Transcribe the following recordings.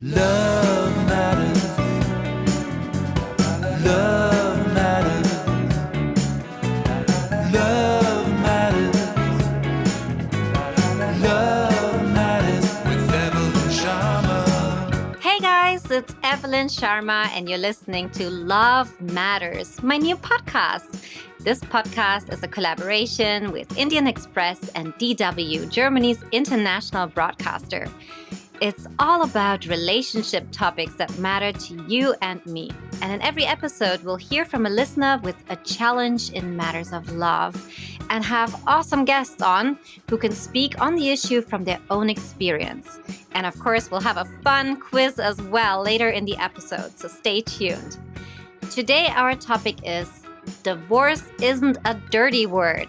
Love matters. Love matters. Love matters. Love matters with Evelyn Sharma. Hey guys, it's Evelyn Sharma, and you're listening to Love Matters, my new podcast. This podcast is a collaboration with Indian Express and DW, Germany's international broadcaster. It's all about relationship topics that matter to you and me. And in every episode, we'll hear from a listener with a challenge in matters of love and have awesome guests on who can speak on the issue from their own experience. And of course, we'll have a fun quiz as well later in the episode, so stay tuned. Today, our topic is divorce isn't a dirty word,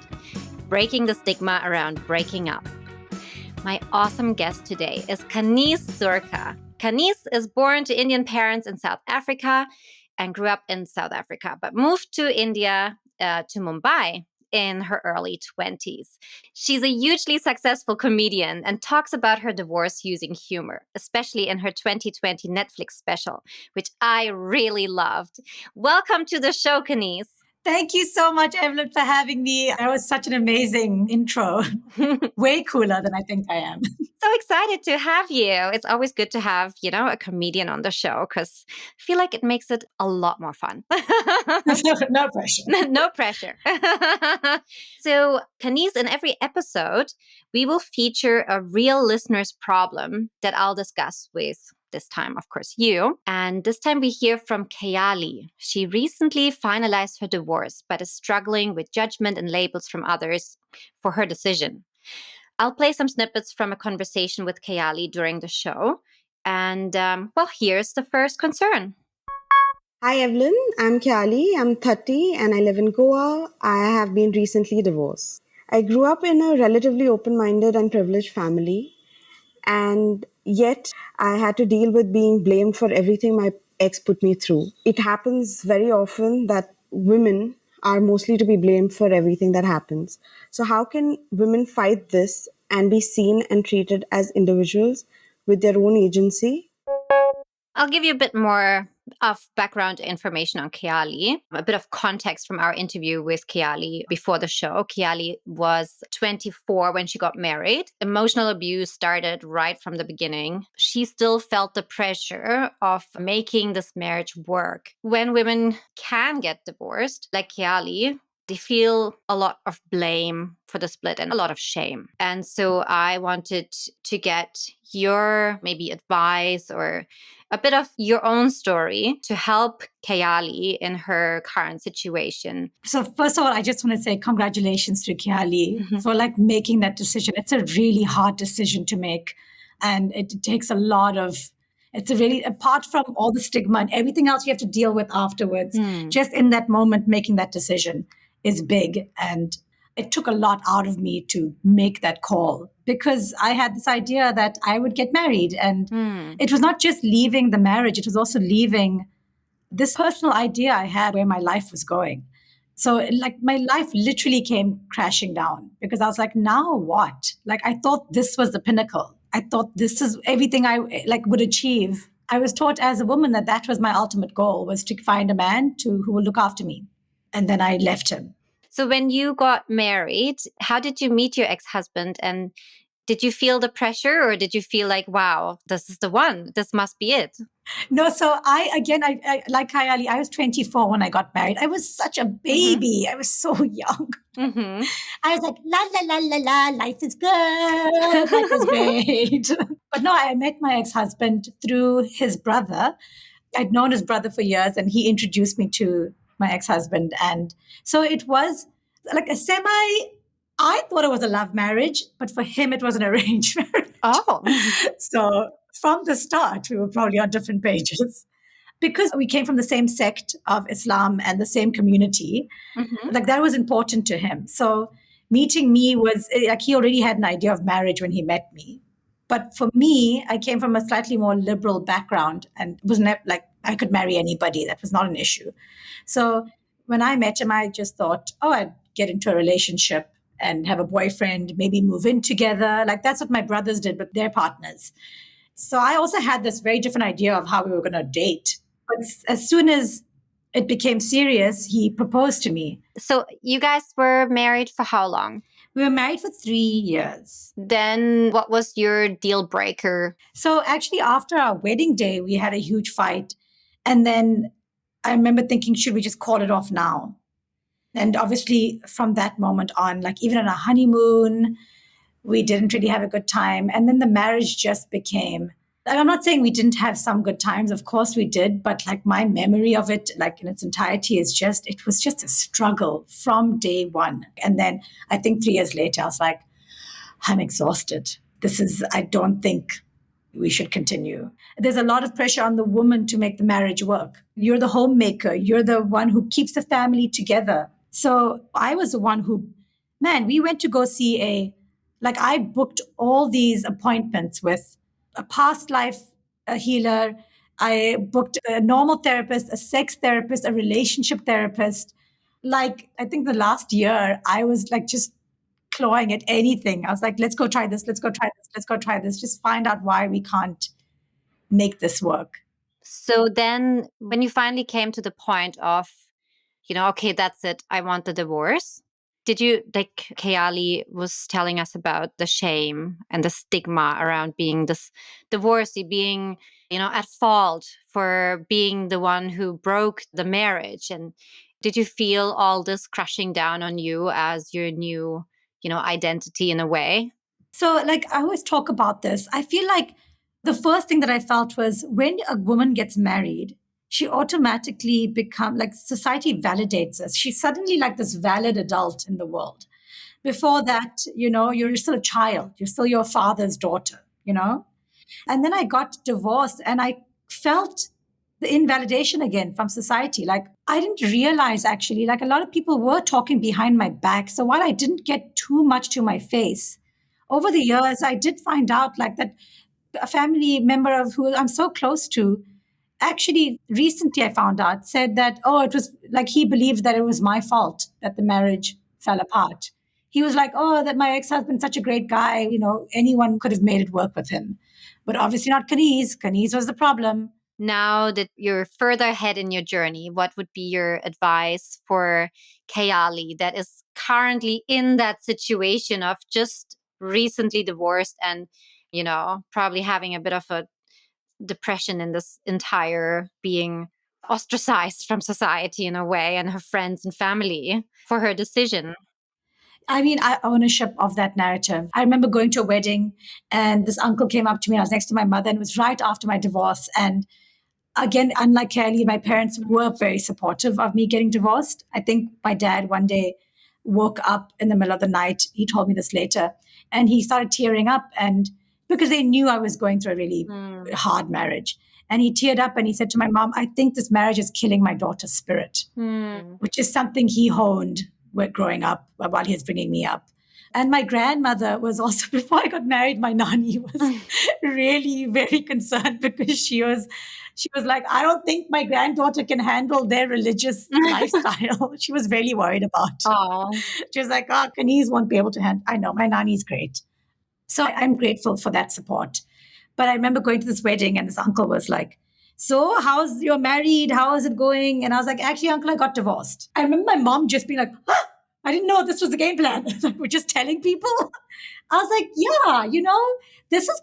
breaking the stigma around breaking up. My awesome guest today is Kaneez Surka. Kaneez is born to Indian parents in South Africa and grew up in South Africa, but moved to India, to Mumbai in her early 20s. She's a hugely successful comedian and talks about her divorce using humor, especially in her 2020 Netflix special, which I really loved. Welcome to the show, Kaneez. Thank you so much, Evelyn, for having me. That was such an amazing intro. Way cooler than I think I am. So excited to have you. It's always good to have, a comedian on the show because I feel like it makes it a lot more fun. No pressure. No pressure. So, Kaneez, in every episode, we will feature a real listener's problem that I'll discuss with this time, of course, you. And this time we hear from Kheyali. She recently finalized her divorce, but is struggling with judgment and labels from others for her decision. I'll play some snippets from a conversation with Kheyali during the show. And, here's the first concern. Hi Evelyn, I'm Kheyali. I'm 30 and I live in Goa. I have been recently divorced. I grew up in a relatively open-minded and privileged family, and yet I had to deal with being blamed for everything my ex put me through. It happens very often that women are mostly to be blamed for everything that happens. So how can women fight this and be seen and treated as individuals with their own agency? I'll give you a bit more of background information on Kheyali, a bit of context from our interview with Kheyali before the show. Kheyali was 24 when she got married. Emotional abuse started right from the beginning. She still felt the pressure of making this marriage work. When women can get divorced, like Kheyali, they feel a lot of blame for the split and a lot of shame. And so I wanted to get your maybe advice or a bit of your own story to help Kheyali in her current situation. So first of all, I just want to say congratulations to Kheyali for making that decision. It's a really hard decision to make. And it takes a lot of, it's a really, apart from all the stigma and everything else you have to deal with afterwards, just in that moment, making that decision is big. And it took a lot out of me to make that call because I had this idea that I would get married. And it was not just leaving the marriage, it was also leaving this personal idea I had where my life was going. So my life literally came crashing down because I was like, now what? I thought this was the pinnacle. I thought this is everything I would achieve. I was taught as a woman that was my ultimate goal, was to find a man who will look after me. And then I left him. So when you got married, how did you meet your ex-husband? And did you feel the pressure or did you feel like, wow, this is the one, this must be it? No, so I like Kheyali, I was 24 when I got married. I was such a baby. I was so young. I was like, la, la, la, la, la, life is good. Life is great. But no, I met my ex-husband through his brother. I'd known his brother for years and he introduced me to my ex-husband. And so it was like a I thought it was a love marriage, but for him, it was an arranged marriage. Oh. So from the start, we were probably on different pages because we came from the same sect of Islam and the same community. That was important to him. So meeting me was he already had an idea of marriage when he met me. But for me, I came from a slightly more liberal background and was I could marry anybody. That was not an issue. So when I met him, I just thought, I'd get into a relationship and have a boyfriend, maybe move in together. That's what my brothers did with their partners. So I also had this very different idea of how we were going to date. But as soon as it became serious, he proposed to me. So you guys were married for how long? We were married for 3 years. Then what was your deal breaker? So actually, after our wedding day, we had a huge fight. And then I remember thinking, should we just call it off now? And obviously, from that moment on, like even on our honeymoon, we didn't really have a good time. And then the marriage just became, like, I'm not saying we didn't have some good times. Of course we did. But like my memory of it, like in its entirety, it was just a struggle from day one. And then I think 3 years later, I was like, I'm exhausted. I don't think we should continue. There's a lot of pressure on the woman to make the marriage work. You're the homemaker. You're the one who keeps the family together. So I was the one who, we went to go see I booked all these appointments with a past life healer. I booked a normal therapist, a sex therapist, a relationship therapist. Like, I think the last year, I was like just clawing at anything. I was like, let's go try this, let's go try this, let's go try this. Just find out why we can't make this work. So then when you finally came to the point of, okay, that's it, I want the divorce. Did you, like Kheyali was telling us about the shame and the stigma around being this divorcee, being, at fault for being the one who broke the marriage? And did you feel all this crashing down on you as your new, identity in a way? So, like, I always talk about this. I feel like the first thing that I felt was when a woman gets married, she automatically society validates us. She's suddenly like this valid adult in the world. Before that, you're still a child. You're still your father's daughter, And then I got divorced and I felt the invalidation again from society. Like, I didn't realize actually, like a lot of people were talking behind my back. So while I didn't get too much to my face, over the years, I did find out like that a family member of who I'm so close to, actually recently I found out, said that, it was like he believed that it was my fault that the marriage fell apart. He was like, that my ex-husband's such a great guy, anyone could have made it work with him. But obviously not Kaneez. Kaneez was the problem. Now that you're further ahead in your journey, what would be your advice for Kheyali that is currently in that situation of just recently divorced and, probably having a bit of a depression in this entire being ostracized from society in a way and her friends and family for her decision? I mean, ownership of that narrative. I remember going to a wedding and this uncle came up to me. I was next to my mother and it was right after my divorce. And again, unlike Kheyali, my parents were very supportive of me getting divorced. I think my dad one day woke up in the middle of the night. He told me this later. And he started tearing up, and because they knew I was going through a really hard marriage. And he teared up and he said to my mom, I think this marriage is killing my daughter's spirit, which is something he honed growing up while he was bringing me up. And my grandmother was also, before I got married, my nanny was really very concerned because she was like, I don't think my granddaughter can handle their religious lifestyle. She was really worried about it. Oh. She was like, Kaneez won't be able to handle. I know, my nanny's great. So I'm grateful for that support. But I remember going to this wedding and this uncle was like, so you're married? How is it going? And I was like, actually, uncle, I got divorced. I remember my mom just being like, I didn't know this was the game plan. We're just telling people. I was like, yeah, this is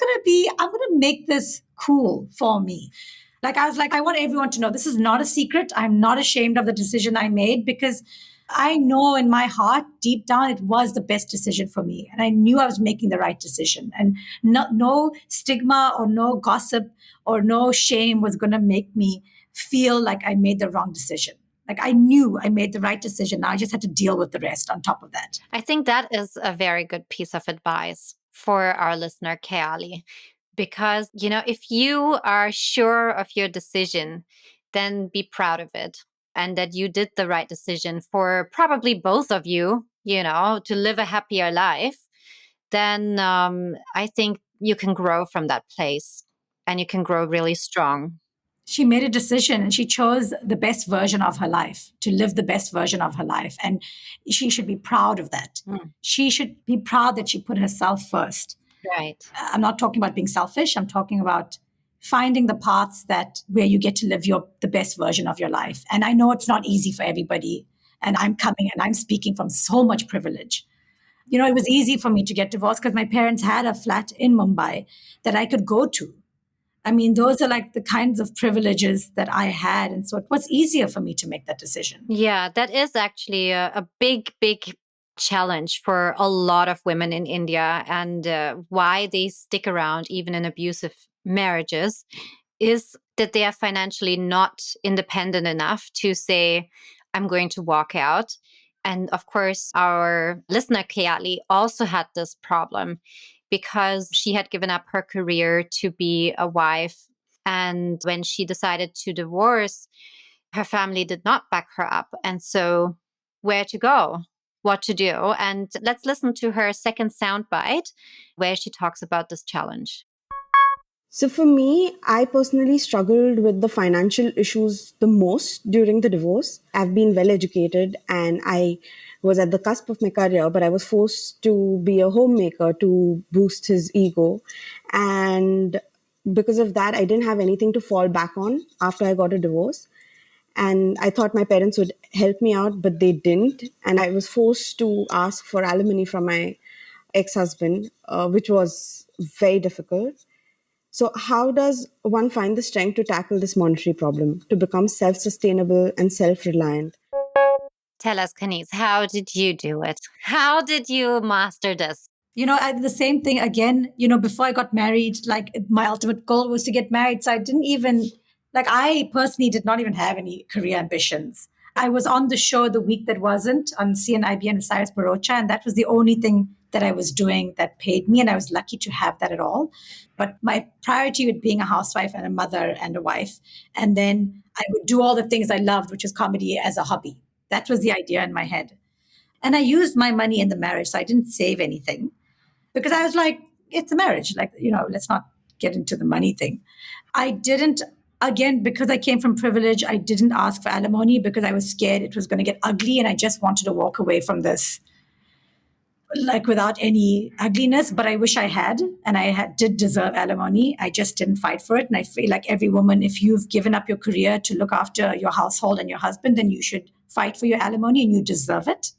I'm going to make this cool for me. Like, I was like, I want everyone to know this is not a secret. I'm not ashamed of the decision I made because I know in my heart, deep down, it was the best decision for me. And I knew I was making the right decision. And no stigma or no gossip or no shame was going to make me feel like I made the wrong decision. Like, I knew I made the right decision. Now I just had to deal with the rest on top of that. I think that is a very good piece of advice for our listener, Kheyali. Because, if you are sure of your decision, then be proud of it. And that you did the right decision for probably both of you, to live a happier life, then I think you can grow from that place and you can grow really strong. She made a decision and she chose the best version of her life, to live the best version of her life. And she should be proud of that. She should be proud that she put herself first. Right. I'm not talking about being selfish. I'm talking about finding the paths that where you get to live the best version of your life. And I know it's not easy for everybody. And I'm speaking from so much privilege. It was easy for me to get divorced because my parents had a flat in Mumbai that I could go to. I mean, those are like the kinds of privileges that I had. And so it was easier for me to make that decision. Yeah, that is actually a big, big challenge for a lot of women in India. And why they stick around even in abusive marriages is that they are financially not independent enough to say, I'm going to walk out. And of course, our listener, Kheyali, also had this problem because she had given up her career to be a wife. And when she decided to divorce, her family did not back her up. And so, where to go? What to do? And let's listen to her second soundbite where she talks about this challenge. So for me, I personally struggled with the financial issues the most during the divorce. I've been well educated and I was at the cusp of my career, but I was forced to be a homemaker to boost his ego. And because of that, I didn't have anything to fall back on after I got a divorce. And I thought my parents would help me out, but they didn't. And I was forced to ask for alimony from my ex-husband, which was very difficult. So, how does one find the strength to tackle this monetary problem, to become self sustainable and self reliant? Tell us, Kaneez, how did you do it? How did you master this? I did the same thing again, before I got married, like my ultimate goal was to get married. So I didn't even, I personally did not even have any career ambitions. I was on the show the week that wasn't on CNIBN with Cyrus Barocha, and that was the only thing that I was doing that paid me. And I was lucky to have that at all. But my priority with being a housewife and a mother and a wife. And then I would do all the things I loved, which is comedy, as a hobby. That was the idea in my head. And I used my money in the marriage. So I didn't save anything because I was like, it's a marriage. Let's not get into the money thing. I didn't, again, because I came from privilege, I didn't ask for alimony because I was scared it was going to get ugly. And I just wanted to walk away from this, without any ugliness. But I wish I had, and did deserve alimony. I just didn't fight for it. And I feel like every woman, if you've given up your career to look after your household and your husband, then you should fight for your alimony and you deserve it.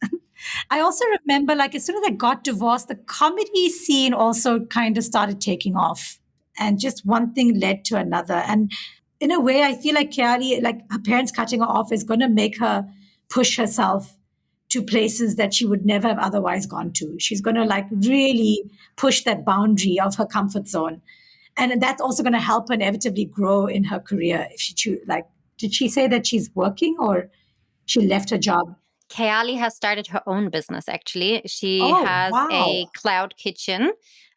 I also remember, as soon as I got divorced, the comedy scene also kind of started taking off. And just one thing led to another. And in a way, I feel like Kheyali, her parents cutting her off is going to make her push herself to places that she would never have otherwise gone to. She's going to really push that boundary of her comfort zone. And that's also going to help her inevitably grow in her career. If she did she say that she's working or she left her job? Kheyali has started her own business, actually. She Oh, has wow. a cloud kitchen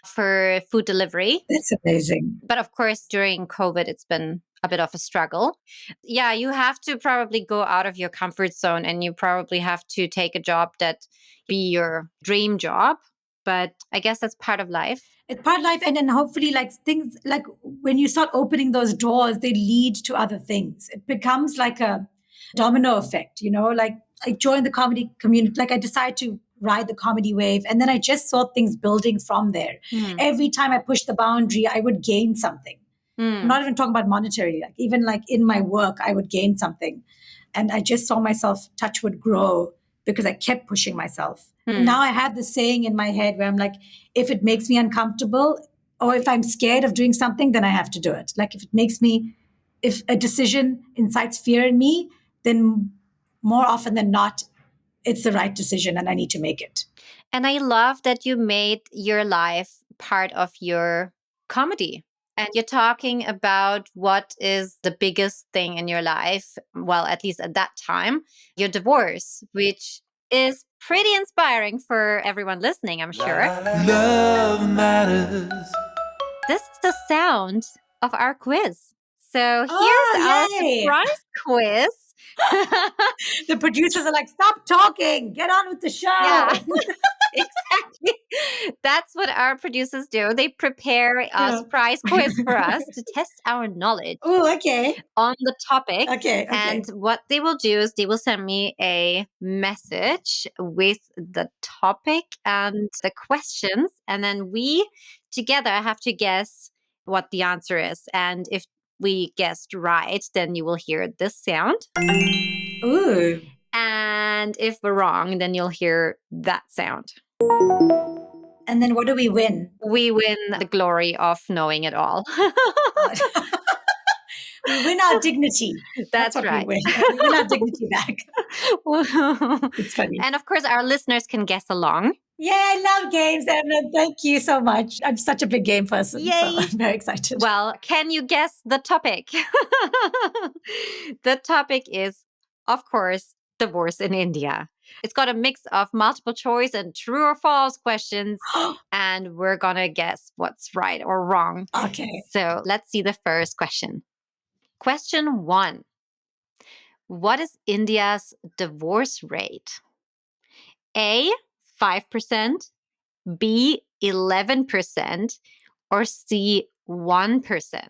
for food delivery. That's amazing. But of course, during COVID, it's been a bit of a struggle. Yeah, you have to probably go out of your comfort zone and you probably have to take a job that be your dream job. But I guess that's part of life. It's part of life. And then hopefully things when you start opening those doors, they lead to other things. It becomes like a domino effect, I joined the comedy community. I decided to ride the comedy wave. And then I just saw things building from there. Every time I pushed the boundary, I would gain something. I'm not even talking about monetary. Even in my work, I would gain something. And I just saw myself, touch would grow because I kept pushing myself. Now I have this saying in my head where I'm like, if it makes me uncomfortable or if I'm scared of doing something, then I have to do it. If a decision incites fear in me, then more often than not, it's the right decision and I need to make it. And I love that you made your life part of your comedy. And you're talking about what is the biggest thing in your life. Well, at least at that time, your divorce, which is pretty inspiring for everyone listening, I'm sure. Love matters. This is the sound of our quiz. So here's our yay. surprise quiz. The producers are like, stop talking, get on with the show. Yeah, exactly. That's what our producers do. They prepare a surprise quiz for us to test our knowledge on the topic. Okay. And what they will do is they will send me a message with the topic and the questions. And then we together have to guess what the answer is. And if we guessed right, then you will hear this sound. Ooh. And if we're wrong, then you'll hear that sound. And then what do we win? We win the glory of knowing it all. We win our dignity. That's what right. we win. We win our dignity back. It's funny. And of course, our listeners can guess along. Yeah, I love games, Evelyn. Thank you so much. I'm such a big game person. Yay. So I'm very excited. Well, can you guess the topic? The topic is, of course, divorce in India. It's got a mix of multiple choice and true or false questions. And we're going to guess what's right or wrong. Okay. So let's see the first question. Question 1. What is India's divorce rate? A, 5%, B, 11%, or C, 1%?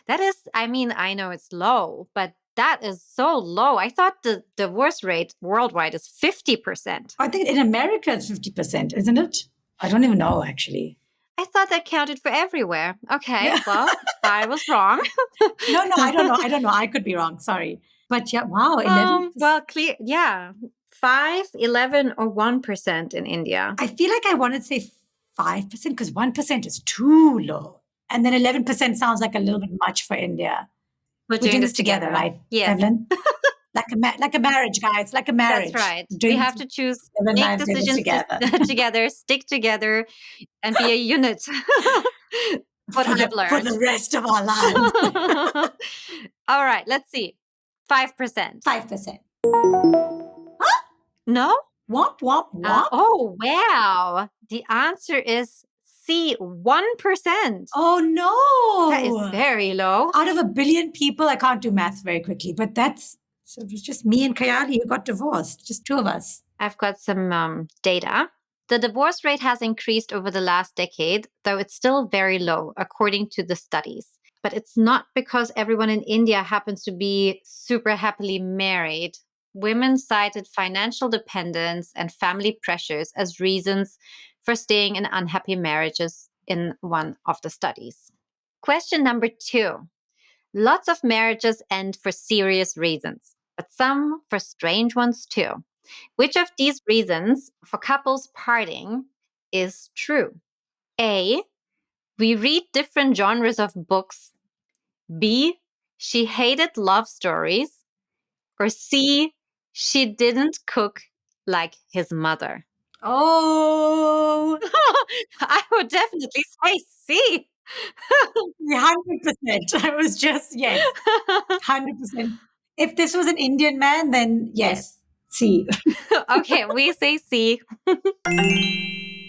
That is, I know it's low, but that is so low. I thought the divorce rate worldwide is 50%. I think in America it's 50%, isn't it? I don't even know, actually. I thought that counted for everywhere. Okay, well, I was wrong. No, I don't know. I could be wrong. Sorry. But yeah, wow. 11%. Well, clear. Yeah. 5, 11, or 1% in India. I feel like I want to say 5% because 1% is too low. And then 11% sounds like a little bit much for India. We're doing this together, right? Yes. Evelyn? like a marriage, guys. Like a marriage. That's right. We have to choose, make decisions together, stick together, and be a unit. What I've learned. For the rest of our lives. All right, let's see. 5%. 5%. No? Womp, womp, womp. Oh, wow. The answer is C, 1%. Oh, no. That is very low. Out of 1 billion people, I can't do math very quickly, but so it was just me and Kheyali who got divorced, just 2 of us. I've got some data. The divorce rate has increased over the last decade, though it's still very low, according to the studies. But it's not because everyone in India happens to be super happily married. Women cited financial dependence and family pressures as reasons for staying in unhappy marriages in one of the studies. Question number 2. Lots of marriages end for serious reasons, but some for strange ones too. Which of these reasons for couples parting is true? A, we read different genres of books. B, she hated love stories. Or C, she didn't cook like his mother. Oh, I would definitely say C. 100%. I was just, yes, 100%. If this was an Indian man, then yes, C. Okay, we say C.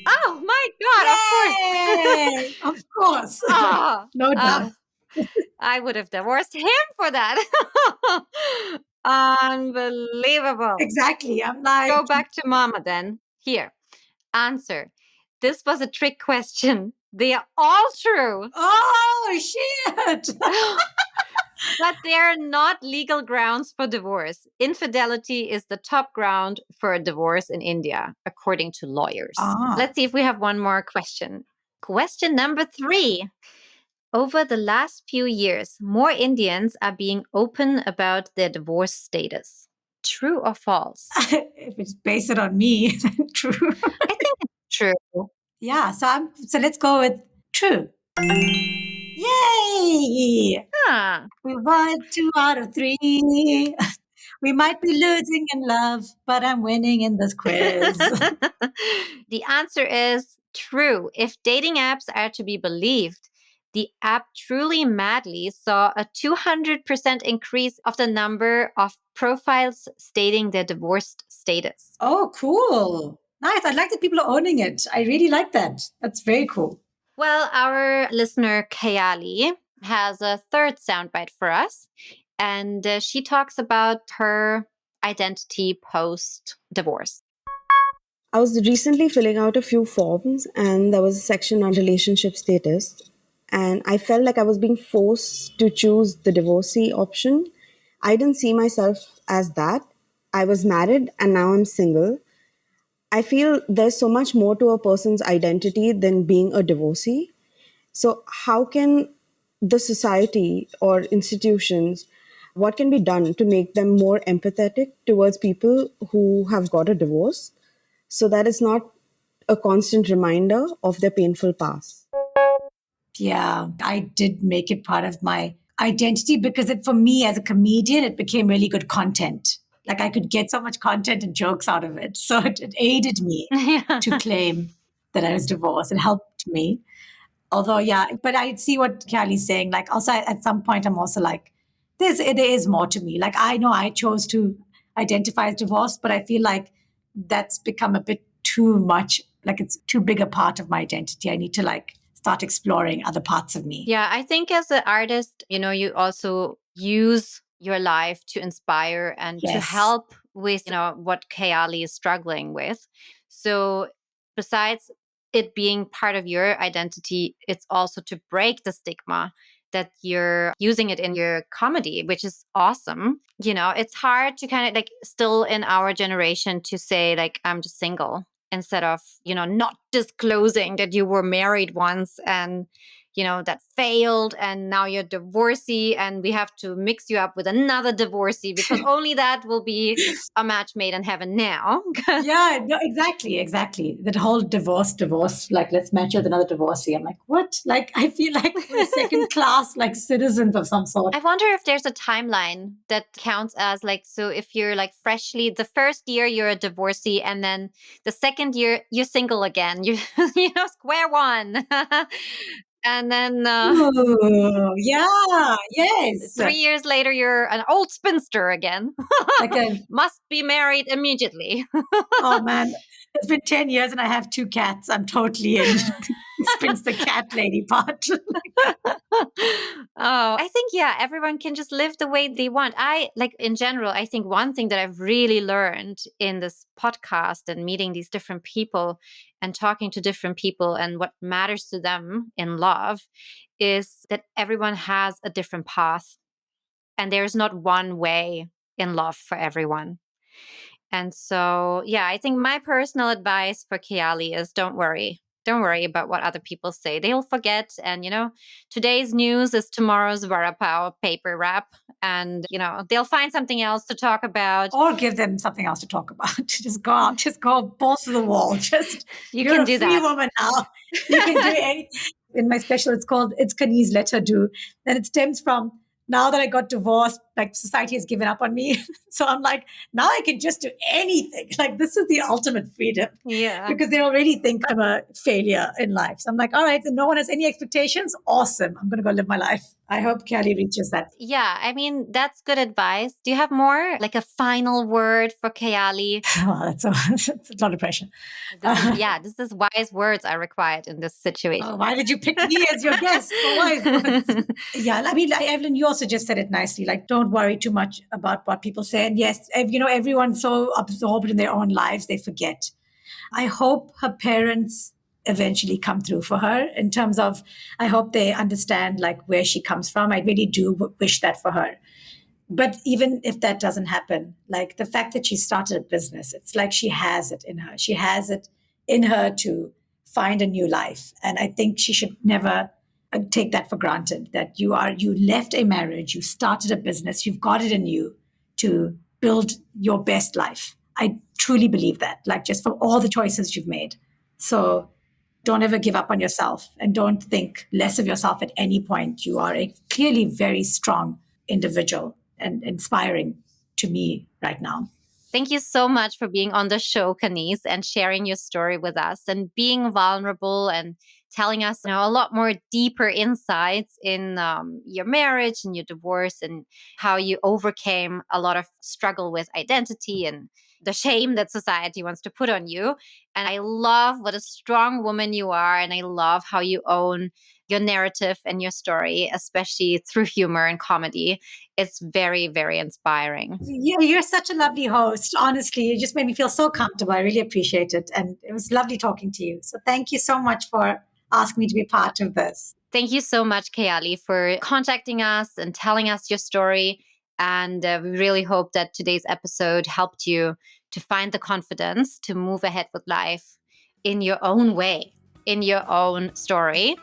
Oh my God, Yay! Of course. Oh, No doubt. I would have divorced him for that. Unbelievable. Exactly. I'm like, Go back to mama then. Here. Answer. This was a trick question. They are all true. oh, shit. But they are not legal grounds for divorce. Infidelity is the top ground for a divorce in India, according to lawyers. Let's see if we have one more question. Question number 3. Over the last few years, more Indians are being open about their divorce status. True or false? If it's based on me, then true. I think it's true. Yeah, so let's go with true. Yay! Huh. We won 2 out of 3. We might be losing in love, but I'm winning in this quiz. The answer is true. If dating apps are to be believed, the app Truly Madly saw a 200% increase of the number of profiles stating their divorced status. Oh, cool. Nice. I like that people are owning it. I really like that. That's very cool. Well, our listener Kheyali has a third soundbite for us, and she talks about her identity post-divorce. I was recently filling out a few forms, and there was a section on relationship status. And I felt like I was being forced to choose the divorcee option. I didn't see myself as that. I was married and now I'm single. I feel there's so much more to a person's identity than being a divorcee. So, how can the society or institutions, what can be done to make them more empathetic towards people who have got a divorce so that it's not a constant reminder of their painful past? Yeah, I did make it part of my identity because for me as a comedian, it became really good content. Like I could get so much content and jokes out of it. So it aided me to claim that I was divorced. It helped me. Although, yeah, but I see what Kheyali's saying. Like also at some point, I'm also like, there is more to me. Like I know I chose to identify as divorced, but I feel like that's become a bit too much. Like it's too big a part of my identity. I need to like start exploring other parts of me. Yeah, I think as an artist, you also use your life to inspire and to Yes. help with, what Kheyali is struggling with. So besides it being part of your identity, it's also to break the stigma that you're using it in your comedy, which is awesome. It's hard to kind of like still in our generation to say like, I'm just single instead of, not disclosing that you were married once and that failed and now you're divorcee and we have to mix you up with another divorcee because only that will be a match made in heaven now. Yeah, no, exactly. That whole divorce, like let's match with another divorcee. I'm like, what? Like, I feel like we're second class, like citizens of some sort. I wonder if there's a timeline that counts as like, so if you're like freshly, the first year you're a divorcee and then the second year you're single again, you square one. And then Oh, yeah, yes. 3 years later, you're an old spinster again. Like a Must be married immediately. Oh man, it's been 10 years and I have 2 cats. I'm totally in. Spins the cat lady part. I think, yeah, everyone can just live the way they want. I like in general, I think one thing that I've really learned in this podcast and meeting these different people and talking to different people and what matters to them in love is that everyone has a different path and there's not one way in love for everyone. And so, yeah, I think my personal advice for Kheyali is don't worry. Don't worry about what other people say. They'll forget. And, today's news is tomorrow's Vada Pav paper wrap. And, they'll find something else to talk about. Or give them something else to talk about. Just go out, just go balls to the wall. Just You you're can a do free that. woman now. You can do anything. In my special, it's Kaneez Let Her Do. And it stems from now that I got divorced, like society has given up on me. So I'm like, now I can just do anything. Like this is the ultimate freedom. Yeah. Because they already think I'm a failure in life. So I'm like, all right, then no one has any expectations. Awesome. I'm going to go live my life. I hope Kheyali reaches that. Yeah, I mean, that's good advice. Do you have more? Like a final word for Kheyali? Oh, that's a lot of pressure. This is wise words are required in this situation. Oh, why did you pick me as your guest for wise words? Yeah, I mean, like, Evelyn, you also just said it nicely. Like, don't worry too much about what people say. And yes, everyone's so absorbed in their own lives, they forget. I hope her parents eventually come through for her in terms of, I hope they understand like where she comes from. I really do wish that for her. But even if that doesn't happen, like the fact that she started a business, it's like she has it in her. She has it in her to find a new life. And I think she should never take that for granted that you left a marriage, you started a business, you've got it in you to build your best life. I truly believe that, like just from all the choices you've made. So don't ever give up on yourself and don't think less of yourself at any point. You are a clearly very strong individual and inspiring to me right now. Thank you so much for being on the show, Kaneez, and sharing your story with us and being vulnerable and telling us a lot more deeper insights in your marriage and your divorce and how you overcame a lot of struggle with identity and the shame that society wants to put on you. And I love what a strong woman you are. And I love how you own your narrative and your story, especially through humor and comedy. It's very, very inspiring. Yeah, you're such a lovely host. Honestly, you just made me feel so comfortable. I really appreciate it. And it was lovely talking to you. So thank you so much for asking me to be part of this. Thank you so much, Kheyali, for contacting us and telling us your story. And we really hope that today's episode helped you to find the confidence to move ahead with life in your own way, in your own story.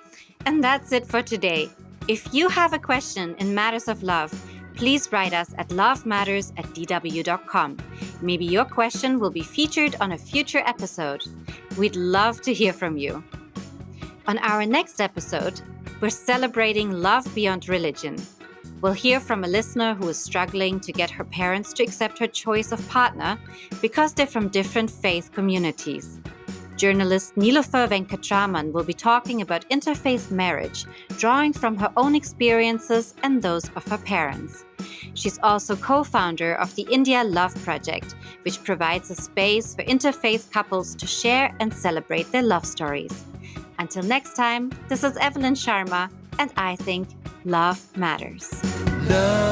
And that's it for today. If you have a question in matters of love, please write us at lovematters@dw.com. Maybe your question will be featured on a future episode. We'd love to hear from you. On our next episode, we're celebrating love beyond religion. We'll hear from a listener who is struggling to get her parents to accept her choice of partner because they're from different faith communities. Journalist Nilofer Venkatraman will be talking about interfaith marriage, drawing from her own experiences and those of her parents. She's also co-founder of the India Love Project, which provides a space for interfaith couples to share and celebrate their love stories. Until next time, this is Evelyn Sharma, and I think love matters. Love